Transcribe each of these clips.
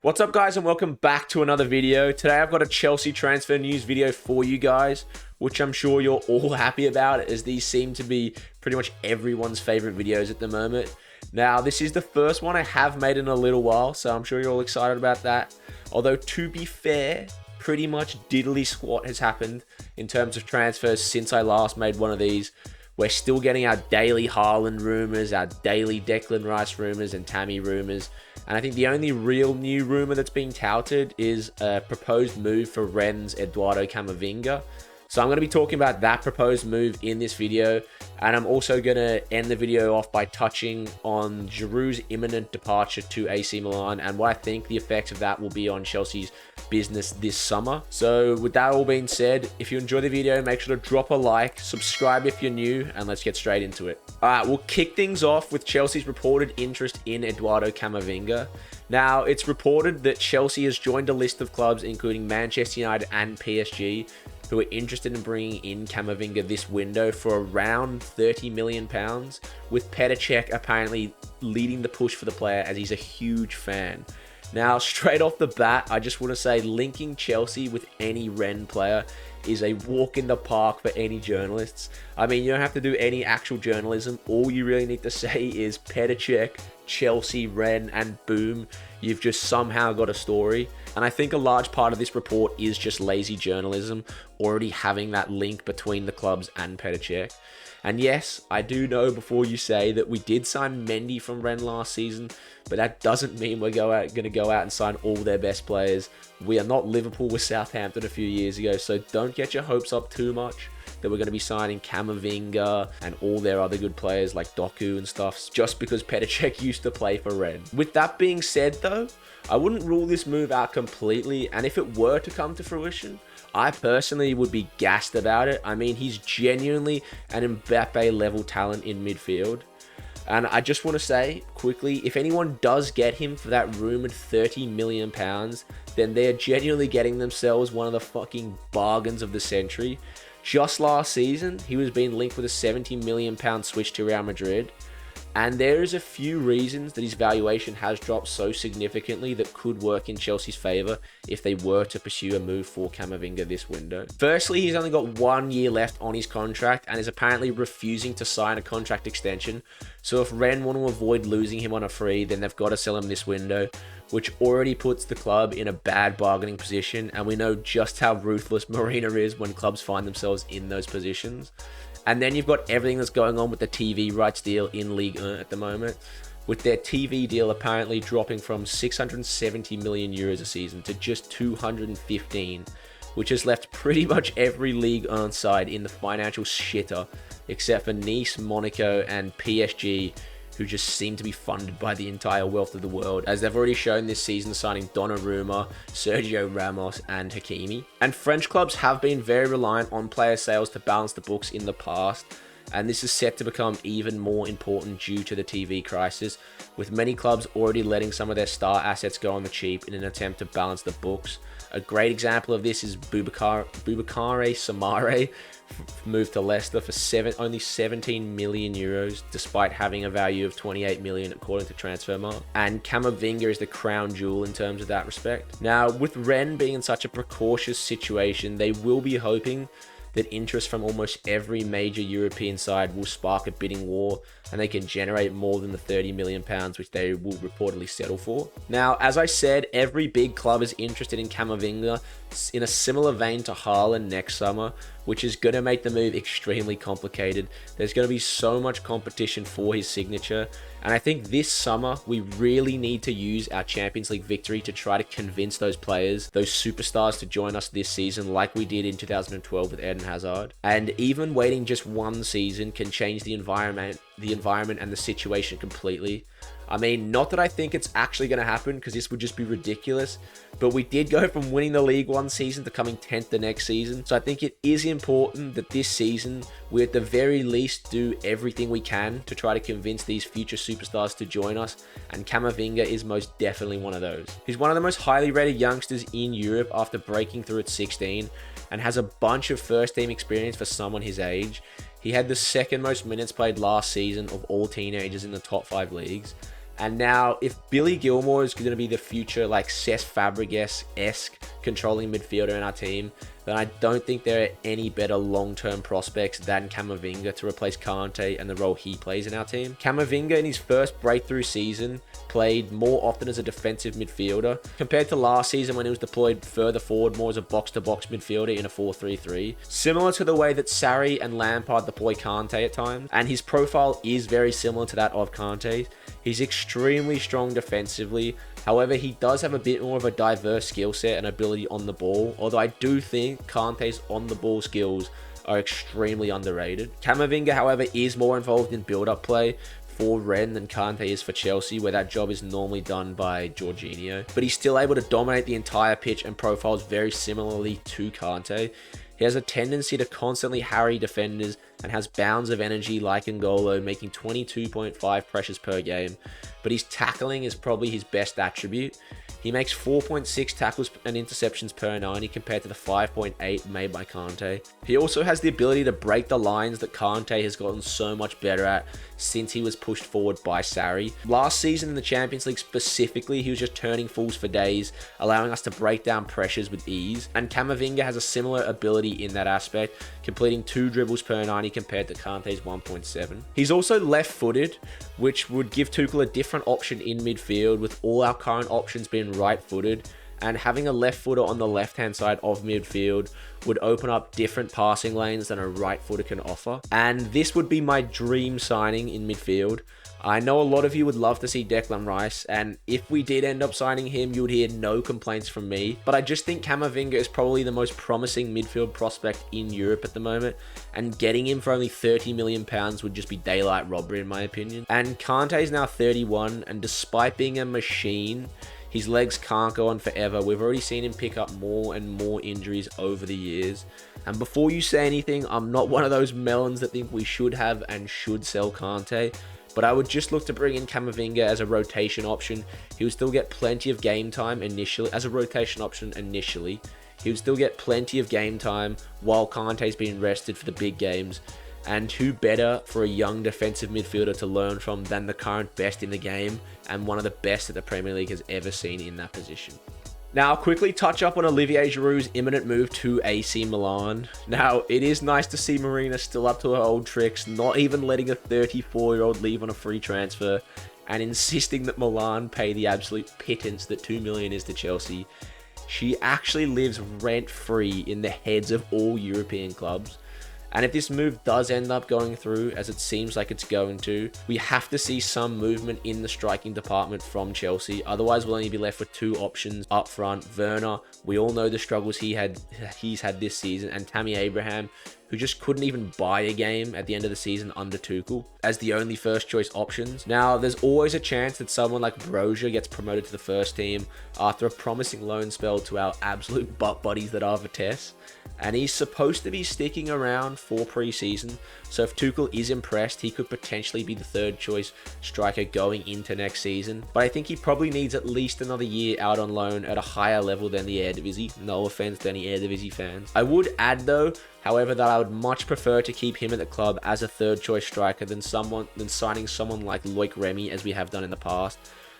What's up, guys, and welcome back to another video. Today I've got a Chelsea transfer news video for you guys, which I'm sure you're all happy about, as these seem to be pretty much everyone's favorite videos at the moment. Now, this is the first one I have made in a little while, so I'm sure you're all excited about that. Although, to be fair, pretty much diddly squat has happened in terms of transfers since I last made one of these. We're still getting our daily Haaland rumors, our daily Declan Rice rumors, and Tammy rumors. And I think the only real new rumor that's being touted is a proposed move for Rennes Eduardo Camavinga. So I'm going to be talking about that proposed move in this video. And I'm also going to end the video off by touching on Giroud's imminent departure to AC Milan and what I think the effects of that will be on Chelsea's business this summer. So with that all being said, if you enjoy the video, make sure to drop a like, subscribe if you're new, and let's get straight into it. Alright, we'll kick things off with Chelsea's reported interest in Eduardo Camavinga. Now, it's reported that Chelsea has joined a list of clubs including Manchester United and PSG who are interested in bringing in Camavinga this window for around £30 million, with Petre Cech apparently leading the push for the player as he's a huge fan. Now, straight off the bat, I just want to say linking Chelsea with any Rennes player is a walk in the park for any journalists. I mean, you don't have to do any actual journalism. All you really need to say is Petre Cech, Chelsea, Rennes, and boom, you've just somehow got a story. And I think a large part of this report is just lazy journalism, already having that link between the clubs and Petre Cech. And yes, I do know before you say that we did sign Mendy from Rennes last season, but that doesn't mean we're going to go out and sign all their best players. We are not Liverpool with Southampton a few years ago, so don't get your hopes up too much that we're going to be signing Camavinga and all their other good players like Doku and stuff just because Petre Cech used to play for Rennes. With that being said though, I wouldn't rule this move out completely, and if it were to come to fruition, I personally would be gassed about it. I mean, he's genuinely an Mbappe level talent in midfield. And I just want to say quickly, if anyone does get him for that rumored £30 million, then they're genuinely getting themselves one of the fucking bargains of the century. Just last season, he was being linked with a £70 million switch to Real Madrid. And there is a few reasons that his valuation has dropped so significantly that could work in Chelsea's favour if they were to pursue a move for Camavinga this window. Firstly, he's only got 1 year left on his contract and is apparently refusing to sign a contract extension. So if Rennes want to avoid losing him on a free, then they've got to sell him this window, which already puts the club in a bad bargaining position. And we know just how ruthless Marina is when clubs find themselves in those positions. And then you've got everything that's going on with the TV rights deal in Ligue 1 at the moment, with their TV deal apparently dropping from 670 million euros a season to just 215, which has left pretty much every Ligue 1 side in the financial shitter, except for Nice, Monaco, and PSG, who just seem to be funded by the entire wealth of the world, as they've already shown this season signing Donnarumma, Sergio Ramos, and Hakimi. And French clubs have been very reliant on player sales to balance the books in the past, and this is set to become even more important due to the TV crisis, with many clubs already letting some of their star assets go on the cheap in an attempt to balance the books. A great example of this is Boubakary Samare, moved to Leicester for only 17 million euros, despite having a value of 28 million according to Transfermarkt. And Camavinga is the crown jewel in terms of that respect. Now, with Rennes being in such a precautious situation, they will be hoping that interest from almost every major European side will spark a bidding war and they can generate more than the £30 million which they will reportedly settle for. Now, as I said, every big club is interested in Camavinga in a similar vein to Haaland next summer, which is going to make the move extremely complicated. There's going to be so much competition for his signature, and I think this summer we really need to use our Champions League victory to try to convince those players, those superstars, to join us this season like we did in 2012 with Eden Hazard. And even waiting just one season can change the environment and the situation completely. I mean, not that I think it's actually going to happen, because this would just be ridiculous, but we did go from winning the league one season to coming 10th the next season. So I think it is important that this season we at the very least do everything we can to try to convince these future superstars to join us, and Camavinga is most definitely one of those. He's one of the most highly rated youngsters in Europe after breaking through at 16, and has a bunch of first team experience for someone his age. He had the second most minutes played last season of all teenagers in the top 5 leagues. And now, if Billy Gilmour is going to be the future, like, Cesc Fabregas-esque controlling midfielder in our team, then I don't think there are any better long-term prospects than Camavinga to replace Kante and the role he plays in our team. Camavinga, in his first breakthrough season, played more often as a defensive midfielder compared to last season when he was deployed further forward, more as a box-to-box midfielder in a 4-3-3. Similar to the way that Sarri and Lampard deploy Kante at times, and his profile is very similar to that of Kante. He's extremely strong defensively. However, he does have a bit more of a diverse skill set and ability on the ball, although I do think Kante's on-the-ball skills are extremely underrated. Camavinga, however, is more involved in build-up play for Rennes than Kante is for Chelsea, where that job is normally done by Jorginho. But he's still able to dominate the entire pitch and profiles very similarly to Kante. He has a tendency to constantly harry defenders and has bounds of energy like N'Golo, making 22.5 pressures per game. But his tackling is probably his best attribute. He makes 4.6 tackles and interceptions per 90 compared to the 5.8 made by Kante. He also has the ability to break the lines that Kante has gotten so much better at since he was pushed forward by Sarri. Last season in the Champions League specifically, he was just turning fools for days, allowing us to break down pressures with ease. And Camavinga has a similar ability in that aspect, completing 2 dribbles per 90 compared to Kante's 1.7. He's also left-footed, which would give Tuchel a different option in midfield, with all our current options being right-footed, and having a left footer on the left-hand side of midfield would open up different passing lanes than a right footer can offer. And this would be my dream signing in midfield. I know a lot of you would love to see Declan Rice, and if we did end up signing him, you would hear no complaints from me. But I just think Camavinga is probably the most promising midfield prospect in Europe at the moment, and getting him for only £30 million would just be daylight robbery in my opinion. And Kante is now 31, and despite being a machine, his legs can't go on forever. We've already seen him pick up more and more injuries over the years. And before you say anything, I'm not one of those melons that think we should have and should sell Kante, but I would just look to bring in Camavinga as a rotation option. He would still get plenty of game time initially, as a rotation option initially. He would still get plenty of game time while Kante's being rested for the big games. And who better for a young defensive midfielder to learn from than the current best in the game and one of the best that the Premier League has ever seen in that position. Now, I'll quickly touch up on Olivier Giroud's imminent move to AC Milan. Now, it is nice to see Marina still up to her old tricks, not even letting a 34-year-old leave on a free transfer and insisting that Milan pay the absolute pittance that $2 million is to Chelsea. She actually lives rent-free in the heads of all European clubs. And if this move does end up going through, as it seems like it's going to, we have to see some movement in the striking department from Chelsea. Otherwise, we'll only be left with 2 options up front. Werner, we all know the struggles he's had this season, and Tammy Abraham, who just couldn't even buy a game at the end of the season under Tuchel, as the only first choice options. Now, there's always a chance that someone like Brozier gets promoted to the first team after a promising loan spell to our absolute butt buddies that are Vitesse. And he's supposed to be sticking around for pre-season, so if Tuchel is impressed, he could potentially be the 3rd choice striker going into next season. But I think he probably needs at least another year out on loan at a higher level than the Eredivisie. No offense to any Eredivisie fans. I would add though, however, that I would much prefer to keep him at the club as a 3rd choice striker than signing someone like Loic Remy, as we have done in the past.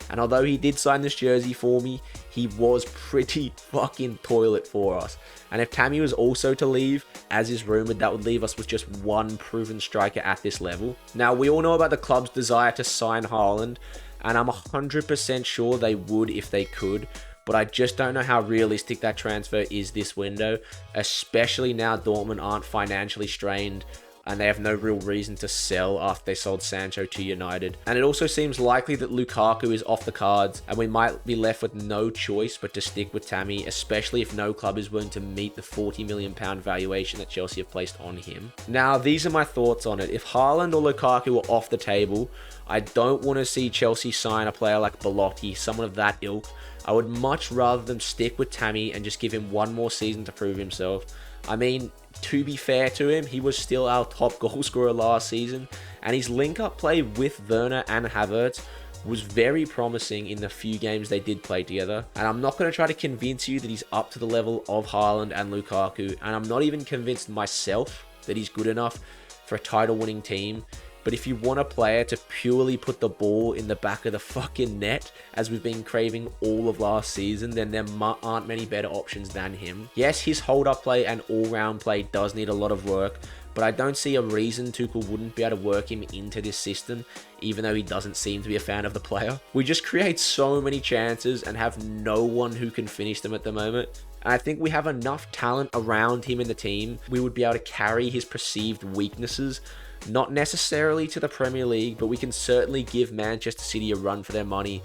And although he did sign this jersey for me, he was pretty fucking toilet for us. And if Tammy was also to leave, as is rumoured, that would leave us with just one proven striker at this level. Now, we all know about the club's desire to sign Haaland, and I'm 100% sure they would if they could. But I just don't know how realistic that transfer is this window, especially now Dortmund aren't financially strained and they have no real reason to sell after they sold Sancho to United. And it also seems likely that Lukaku is off the cards, and we might be left with no choice but to stick with Tammy, especially if no club is willing to meet the £40 million valuation that Chelsea have placed on him. Now, these are my thoughts on it. If Haaland or Lukaku were off the table, I don't want to see Chelsea sign a player like Belotti, someone of that ilk. I would much rather them stick with Tammy and just give him one more season to prove himself. I mean, to be fair to him, he was still our top goal scorer last season, and his link-up play with Werner and Havertz was very promising in the few games they did play together. And I'm not going to try to convince you that he's up to the level of Haaland and Lukaku, and I'm not even convinced myself that he's good enough for a title-winning team. But if you want a player to purely put the ball in the back of the fucking net, as we've been craving all of last season, then there aren't many better options than him. Yes, his hold-up play and all-round play does need a lot of work, but I don't see a reason Tuchel wouldn't be able to work him into this system, even though he doesn't seem to be a fan of the player. We just create so many chances and have no one who can finish them at the moment. And I think we have enough talent around him in the team, we would be able to carry his perceived weaknesses, not necessarily to the Premier League, but we can certainly give Manchester City a run for their money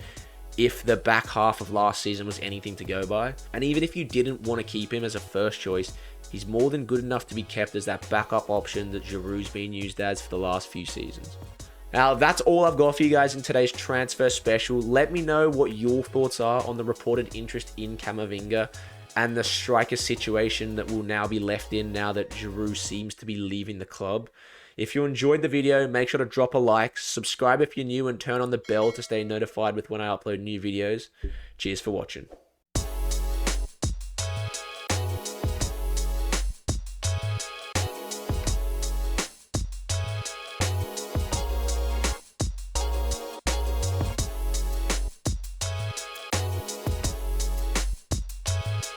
if the back half of last season was anything to go by. And even if you didn't want to keep him as a first choice, he's more than good enough to be kept as that backup option that Giroud's been used as for the last few seasons. Now, that's all I've got for you guys in today's transfer special. Let me know what your thoughts are on the reported interest in Camavinga and the striker situation that will now be left in now that Giroud seems to be leaving the club. If you enjoyed the video, make sure to drop a like, subscribe if you're new, and turn on the bell to stay notified with when I upload new videos. Cheers for watching.